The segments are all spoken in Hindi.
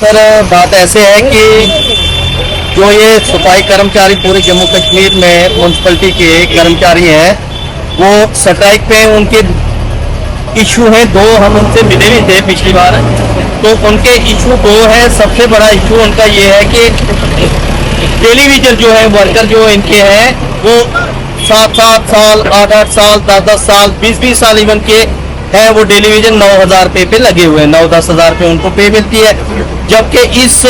सर बात ऐसे है कि जो ये सफाई कर्मचारी पूरे जम्मू कश्मीर में म्यूनसिपलिटी के कर्मचारी हैं, वो स्ट्राइक पे उनके इशू है दो। हम उनसे मिले भी थे पिछली बार, तो उनके इशू दो है। सबसे बड़ा इशू उनका ये है कि टेलीविजन जो है वर्कर जो इनके हैं वो 7-7 साल, 8-8 साल, 10-10 साल, 20-20 साल इवन के है वो टेलीविजन 9,000 रुपये पे लगे हुए हैं। 9-10 हज़ार रुपये उनको पे मिलती है, जबकि इस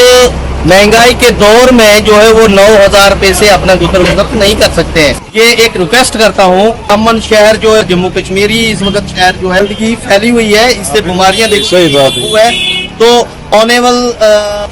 महंगाई के दौर में जो है वो 9,000 रुपये से अपना गुजर बसर नहीं कर सकते हैं। ये एक रिक्वेस्ट करता हूँ, अमन शहर जो है जम्मू कश्मीर ही इस वक्त शहर जो है गंदगी फैली हुई है, इससे बीमारियां हुआ है। तो ऑनेबल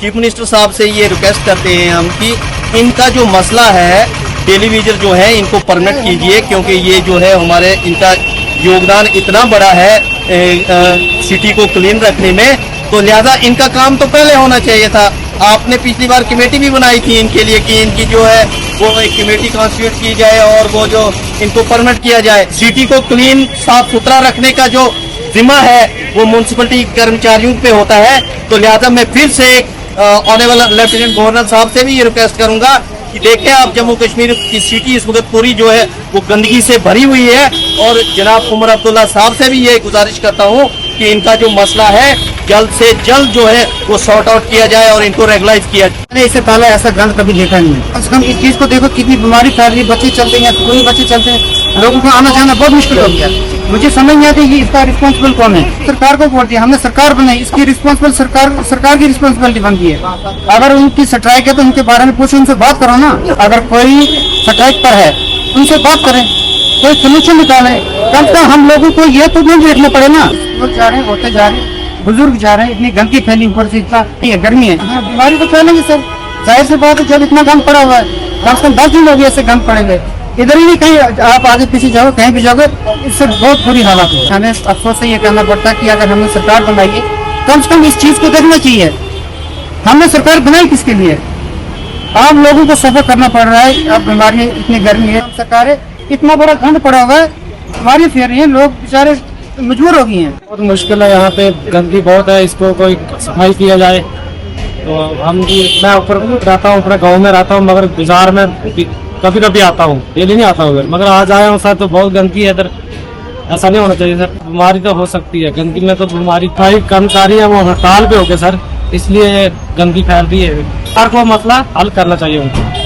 चीफ मिनिस्टर साहब से ये रिक्वेस्ट करते हैं हम कि इनका जो मसला है टेलीविजन जो है इनको परमिट कीजिए, क्योंकि ये जो है हमारे इनका योगदान इतना बड़ा है सिटी को क्लीन रखने में, तो लिहाजा इनका काम तो पहले होना चाहिए था। आपने पिछली बार कमेटी भी बनाई थी इनके लिए कि इनकी जो है वो एक कमेटी कॉन्स्टिट्यूट की जाए और वो जो इनको परमिट किया जाए। सिटी को क्लीन साफ सुथरा रखने का जो जिम्मा है वो म्यूनसिपलिटी कर्मचारियों पे होता है। तो लिहाजा मैं फिर से ऑनरेबल लेफ्टिनेंट गवर्नर साहब से भी ये रिक्वेस्ट करूंगा कि देखें आप जम्मू कश्मीर की सिटी इस वक्त पूरी जो है वो गंदगी से भरी हुई है, और जनाब उमर अब्दुल्ला साहब से भी ये गुजारिश करता हूँ कि इनका जो मसला है जल्द से जल्द जो है वो सॉर्ट आउट किया जाए और इनको रेगुलाइज किया जाए। मैंने इससे पहले ऐसा गंद कभी देखा नहीं है। कम से कम इस चीज को देखो कितनी बीमारी फैल रही है, बच्चे चलते हैं, स्कूली बच्चे चलते हैं, लोगों को आना जाना बहुत मुश्किल हो गया। मुझे समझ नहीं आती कि इसका रिस्पॉन्सिबल कौन है। सरकार को बोलती है, हमने सरकार बनाई, इसकी रिस्पॉन्सिबल सरकार की रिस्पॉन्सिबिलिटी बनती है। अगर उनकी स्ट्राइक है तो उनके बारे में पूछो, उनसे बात करो ना। अगर कोई स्ट्राइक पर है उनसे बात करें, कोई सोल्यूशन निकाले। कम से कम हम लोगों को ये तो नहीं देखना पड़े ना। लोग जा रहे हैं, होते जा रहे हैं, बुजुर्ग जा रहे हैं, इतनी गंदगी फैली, ऊपर से इतना गर्मी है, बीमारी तो फैलेंगे सर। जाहिर सी बात है, जब इतना गंद पड़ा हुआ है, कम से कम 10 दिन हो गए ऐसे गंद पड़े हुए। इधर ही नहीं, कहीं आप आगे पीछे जाओ, कहीं भी जाओगे, इससे बहुत बुरी हालत है। हमें अफसोस से ये कहना पड़ता है कि अगर हमने सरकार बनाई है, कम से कम इस चीज को देखना चाहिए। हमने सरकार बनाई किसके लिए? आम लोगों को सफर करना पड़ रहा है। अब बीमारियां, इतनी गर्मी है, सरकारें इतना बड़ा गंद पड़ा हुआ है, बीमारी फैल रही है, लोग बेचारे मजबूर हो गए हैं। बहुत मुश्किल है, यहाँ पे गंदगी बहुत है, इसको कोई सफाई किया जाए। तो हम भी, मैं ऊपर रहता हूँ, अपने गांव में रहता हूँ, मगर बाजार में कभी कभी आता हूँ, डेली नहीं आता हूँ, मगर आज आया हूँ सर तो बहुत गंदगी है इधर। ऐसा नहीं होना चाहिए सर, बीमारी तो हो सकती है गंदगी में। तो बीमारी कर्मचारी है वो हड़ताल पे हो गए सर, इसलिए गंदगी फैल रही है। हर को मसला हल करना चाहिए उनको।